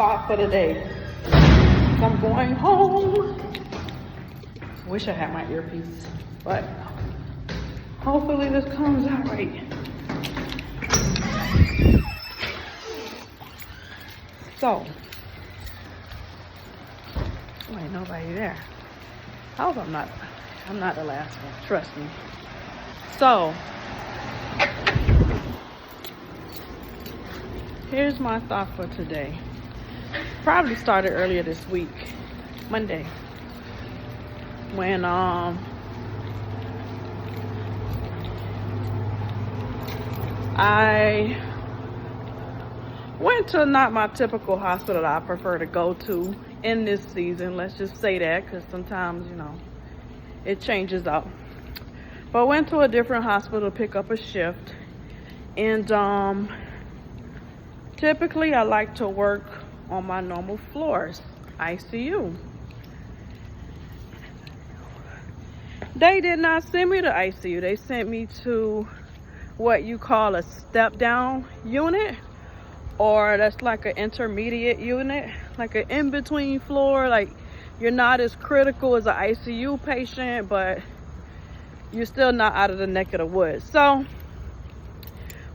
thought for the day. I'm going home. Wish I had my earpiece, but hopefully this comes out right. So, ain't nobody there. I hope I'm not the last one, trust me. So, here's my thought for today. Probably started earlier this week, Monday, when I went to not my typical hospital that I prefer to go to in this season. Let's just say that, because sometimes, you know, it changes up. But I went to a different hospital to pick up a shift. And typically I like to work on my normal floors, ICU. They did not send me to ICU. They sent me to what you call a step down unit, or that's like an intermediate unit, like an in-between floor. Like, you're not as critical as an ICU patient, but you're still not out of the neck of the woods. So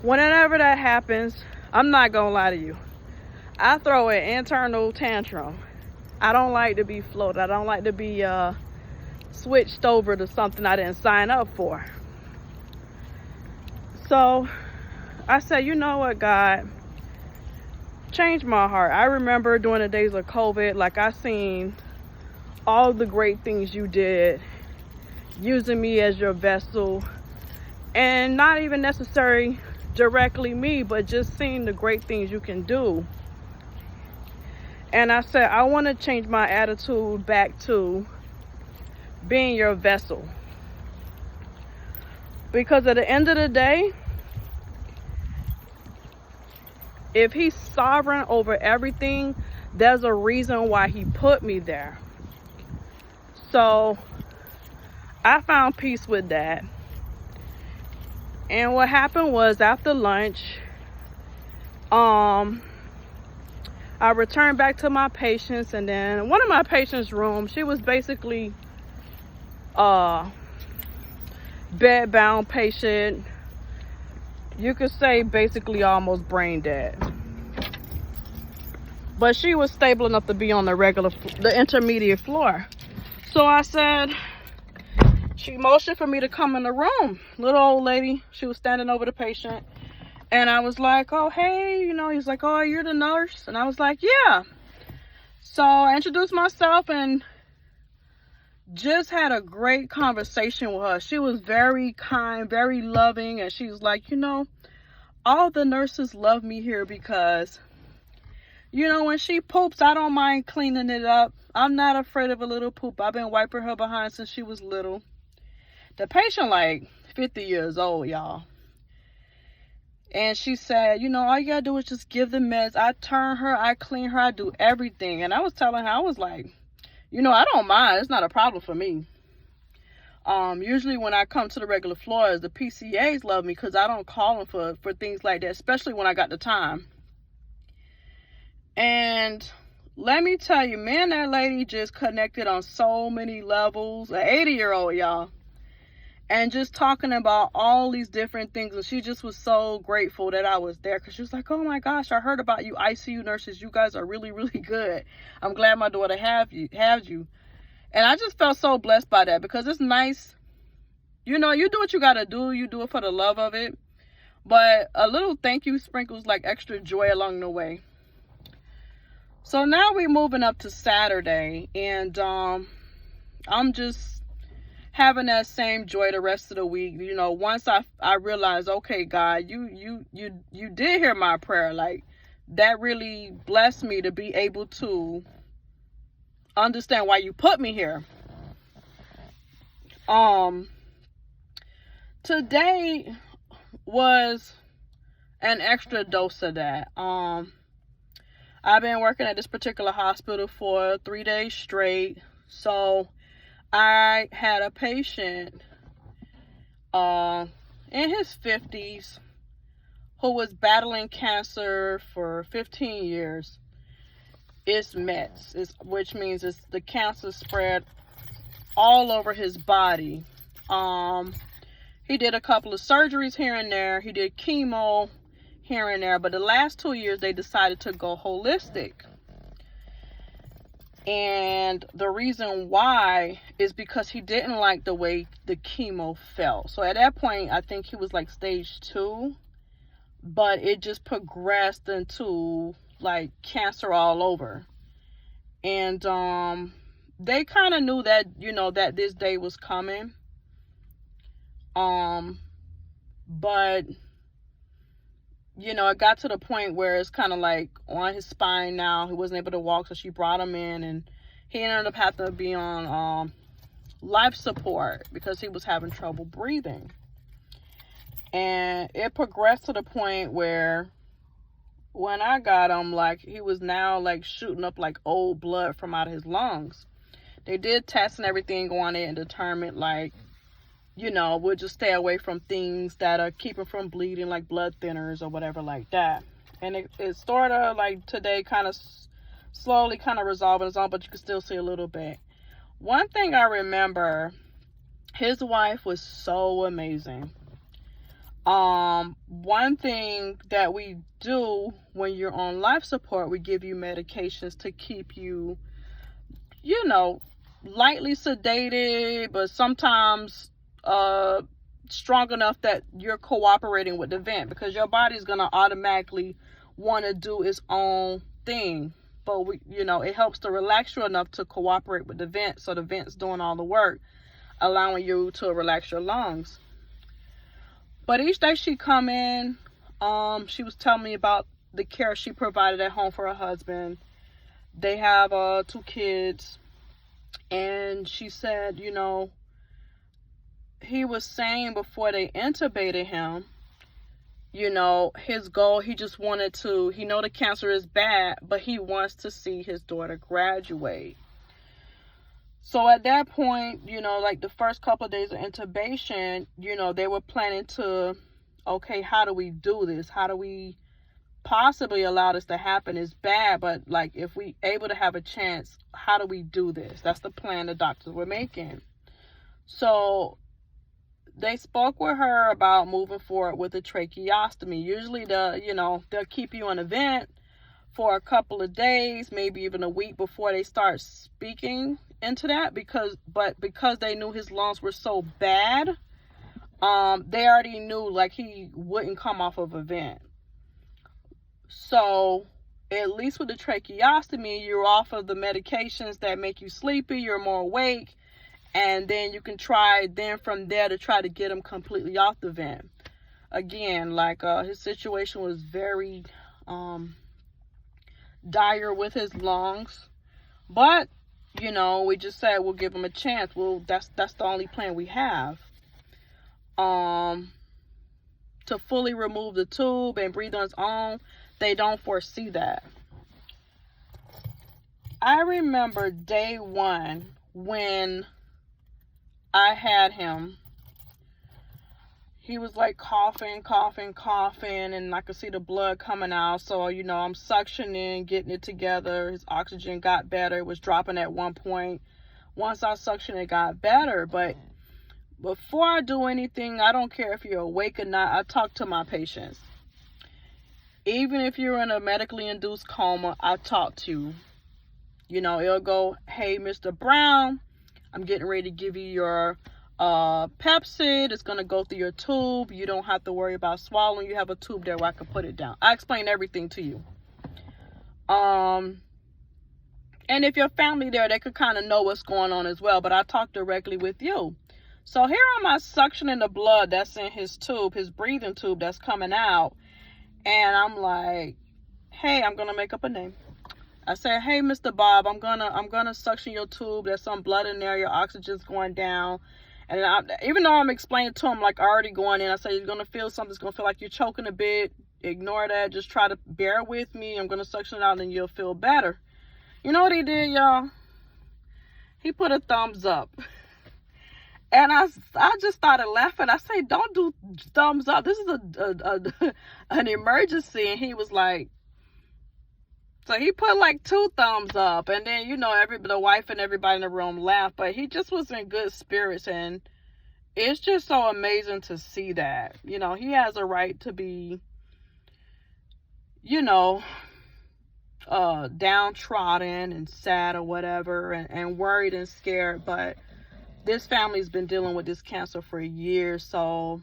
whenever that happens, I'm not gonna lie to you, I throw an internal tantrum. I don't like to be floated. I don't like to be switched over to something I didn't sign up for. So I said, you know what, God, change my heart. I remember during the days of COVID, like, I seen all the great things you did, using me as your vessel, and not even necessarily directly me, but just seeing the great things you can do. And I said, I want to change my attitude back to being your vessel. Because at the end of the day, if he's sovereign over everything, there's a reason why he put me there. So I found peace with that. And what happened was, after lunch, I returned back to my patients, and then one of my patients' rooms, she was basically bed-bound patient. You could say basically almost brain dead. But she was stable enough to be on the intermediate floor. So I said, she motioned for me to come in the room. Little old lady, she was standing over the patient. And I was like, oh, hey, you know, he's like, oh, you're the nurse? And I was like, yeah. So I introduced myself and just had a great conversation with her. She was very kind, very loving. And she was like, you know, all the nurses love me here because, you know, when she poops, I don't mind cleaning it up. I'm not afraid of a little poop. I've been wiping her behind since she was little. The patient, like 50 years old, y'all. And she said, you know, all you gotta do is just give the meds. I turn her, I clean her, I do everything. And I was telling her, I was like, you know, I don't mind. It's not a problem for me. Usually when I come to the regular floors, the PCAs love me because I don't call them for things like that, especially when I got the time. And let me tell you, man, that lady just connected on so many levels. An 80-year-old, y'all. And just talking about all these different things. And she just was so grateful that I was there. Because she was like, oh my gosh, I heard about you ICU nurses. You guys are really, really good. I'm glad my daughter has you. And I just felt so blessed by that. Because it's nice. You know, you do what you got to do. You do it for the love of it. But a little thank you sprinkles like extra joy along the way. So now we're moving up to Saturday. And I'm just having that same joy the rest of the week. You know, once I realized, okay, God, you did hear my prayer. Like, that really blessed me to be able to understand why you put me here. Today was an extra dose of that. I've been working at this particular hospital for 3 days straight. So I had a patient in his 50s who was battling cancer for 15 years. it's Mets, which means it's the cancer spread all over his body. He did a couple of surgeries here and there. He did chemo here and there. But the last 2 years, they decided to go holistic. And the reason why is because he didn't like the way the chemo felt. So at that point, I think he was like stage 2. But it just progressed into like cancer all over. And they kind of knew that, you know, that this day was coming. But, you know, it got to the point where it's kind of like on his spine now. He wasn't able to walk, so she brought him in, and he ended up having to be on life support because he was having trouble breathing. And it progressed to the point where when I got him, like, he was now like shooting up like old blood from out of his lungs. They did tests and everything on it and determined, like, you know, we'll just stay away from things that are keeping from bleeding, like blood thinners or whatever like that. And it sort of like today kind of slowly kind of resolving its own, but you can still see a little bit. One thing I remember, his wife was so amazing. One thing that we do when you're on life support, we give you medications to keep you, you know, lightly sedated, but sometimes strong enough that you're cooperating with the vent, because your body's gonna automatically want to do its own thing. But we, you know, it helps to relax you enough to cooperate with the vent, so the vent's doing all the work, allowing you to relax your lungs. But each day she come in, she was telling me about the care she provided at home for her husband. They have 2 kids, and she said, you know, he was saying before they intubated him, you know, his goal, he just wanted to, he know the cancer is bad, but he wants to see his daughter graduate. So at that point, you know, like the first couple of days of intubation, you know, they were planning to, okay, how do we do this? How do we possibly allow this to happen? It's bad, but like if we able to have a chance, how do we do this? That's the plan the doctors were making. So they spoke with her about moving forward with a tracheostomy. Usually they'll keep you on a vent for a couple of days, maybe even a week before they start speaking into that, because they knew his lungs were so bad, they already knew like he wouldn't come off of a vent. So at least with the tracheostomy, you're off of the medications that make you sleepy, you're more awake, and then you can try then from there to try to get him completely off the vent. Again, like his situation was very dire with his lungs, but you know, we just said we'll give him a chance. Well, that's the only plan we have. To fully remove the tube and breathe on his own, they don't foresee that. I remember day 1 when I had him. He was like coughing, and I could see the blood coming out. So, you know, I'm suctioning, getting it together. His oxygen got better. It was dropping at one point. Once I suctioned, it got better. But before I do anything, I don't care if you're awake or not, I talk to my patients. Even if you're in a medically induced coma, I talk to you. You know, it'll go, hey, Mr. Brown, I'm getting ready to give you your Pepsid. It's going to go through your tube. You don't have to worry about swallowing. You have a tube there where I can put it down. I explain everything to you. And if your family there, they could kind of know what's going on as well. But I talk directly with you. So here am I suctioning the blood that's in his tube, his breathing tube that's coming out. And I'm like, hey, I'm going to make up a name. I said, hey, Mr. Bob, I'm gonna suction your tube. There's some blood in there. Your oxygen's going down. And even though I'm explaining to him, like already going in, I say, you're going to feel something. It's going to feel like you're choking a bit. Ignore that. Just try to bear with me. I'm going to suction it out and you'll feel better. You know what he did, y'all? He put a thumbs up. And I just started laughing. I say, don't do thumbs up. This is an emergency. And he was like, So he put like 2 thumbs up, and then, you know, the wife and everybody in the room laughed, but he just was in good spirits, and it's just so amazing to see that. You know, he has a right to be, you know, downtrodden and sad or whatever, and worried and scared, but this family's been dealing with this cancer for years. So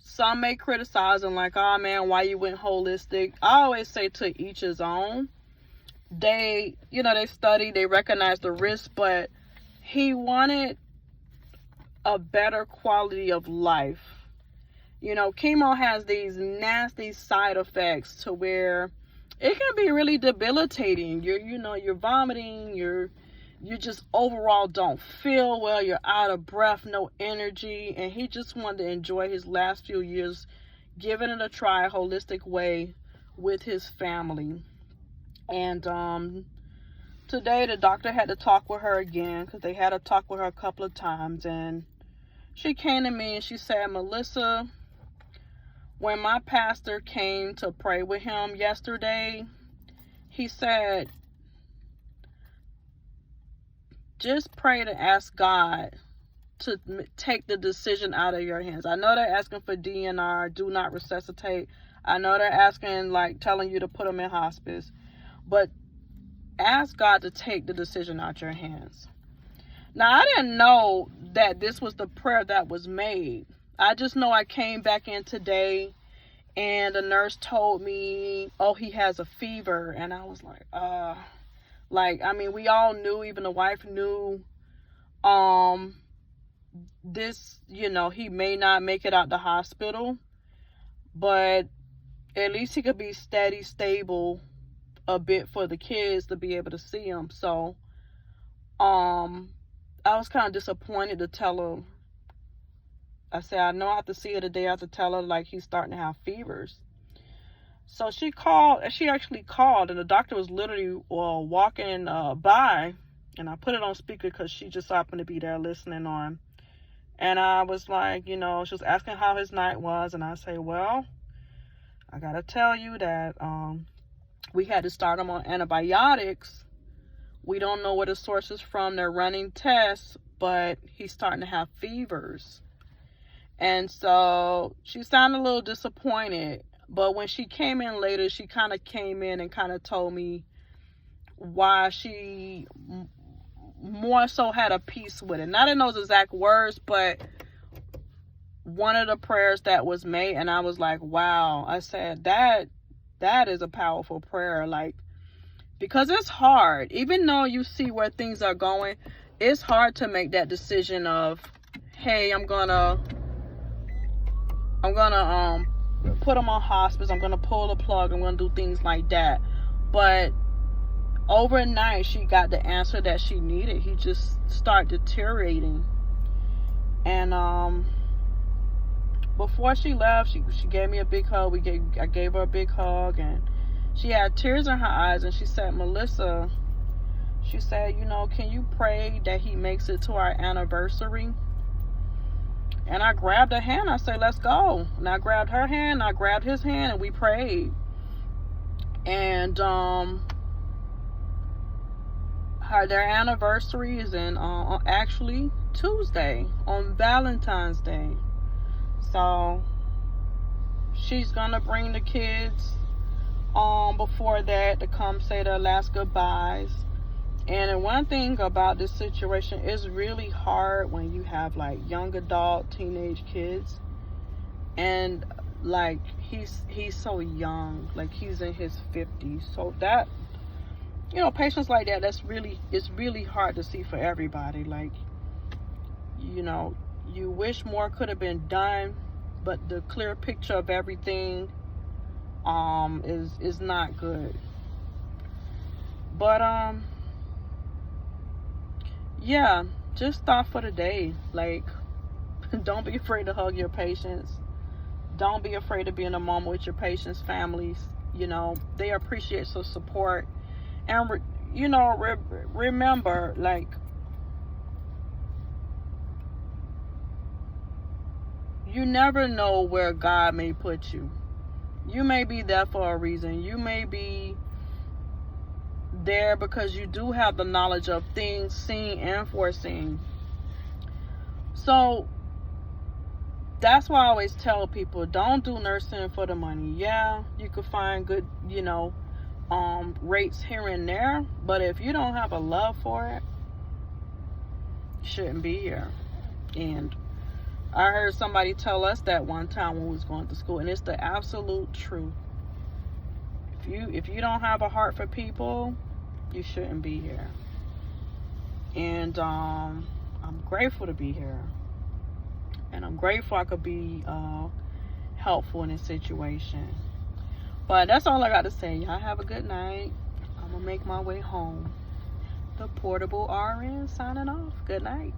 some may criticize and like, oh man, why you went holistic. I always say to each his own. They, you know, they study, they recognize the risk, but he wanted a better quality of life. You know, chemo has these nasty side effects to where it can be really debilitating. You're vomiting, you just overall don't feel well, you're out of breath, no energy, and he just wanted to enjoy his last few years giving it a try, a holistic way with his family. And today the doctor had to talk with her again, because they had to talk with her a couple of times, and she came to me and she said, Melissa, when my pastor came to pray with him yesterday, he said, just pray to ask God to take the decision out of your hands. I know they're asking for DNR, do not resuscitate. I know they're asking, like, telling you to put them in hospice. But ask God to take the decision out your hands. Now, I didn't know that this was the prayer that was made. I just know I came back in today and the nurse told me, oh, he has a fever. And I was like, I mean, we all knew, even the wife knew, this, you know, he may not make it out the hospital, but at least he could be steady, stable a bit for the kids to be able to see him. So, I was kind of disappointed to tell her. I said, I know I have to see her the day after, tell her, like, he's starting to have fevers. So she actually called, and the doctor was literally walking by, and I put it on speaker because she just happened to be there listening on. And I was like, you know, she was asking how his night was, and I say, well, I gotta tell you that we had to start him on antibiotics. We don't know where the source is from. They're running tests, but he's starting to have fevers. And so she sounded a little disappointed. But when she came in later, she kind of came in and kind of told me why she more so had a peace with it. Not in those exact words, but one of the prayers that was made. And I was like, wow. I said, that is a powerful prayer. Like, because it's hard. Even though you see where things are going, it's hard to make that decision of, hey, I'm gonna put him on hospice, I'm gonna pull the plug, I'm gonna do things like that. But overnight she got the answer that she needed. He just started deteriorating. And before she left, she gave me a big hug. I gave her a big hug, and she had tears in her eyes, and she said, Melissa, she said, you know, can you pray that he makes it to our anniversary? And I grabbed her hand. I said, let's go. And I grabbed her hand. I grabbed his hand, and we prayed. And their anniversary is in actually Tuesday, on Valentine's Day. So she's gonna bring the kids before that to come say their last goodbyes. And one thing about this situation, is really hard when you have like young adult, teenage kids, and like he's so young, like he's in his 50s. So that, you know, patients like that, it's really hard to see for everybody. Like, you know, you wish more could have been done, but the clear picture of everything is not good. But yeah, just thought for the day, like, don't be afraid to hug your patients. Don't be afraid to be in a moment with your patients' families. You know, they appreciate some support. And you know, remember, like, you never know where God may put you. You may be there for a reason. You may be there because you do have the knowledge of things seen and foreseen. So that's why I always tell people, don't do nursing for the money. Yeah, you could find good, rates here and there, but if you don't have a love for it, you shouldn't be here. And I heard somebody tell us that one time when we was going to school, and it's the absolute truth. If you don't have a heart for people, you shouldn't be here. And I'm grateful to be here, and I'm grateful I could be helpful in this situation. But that's all I got to say. Y'all have a good night. I'm gonna make my way home. The Portable RN signing off. Good night.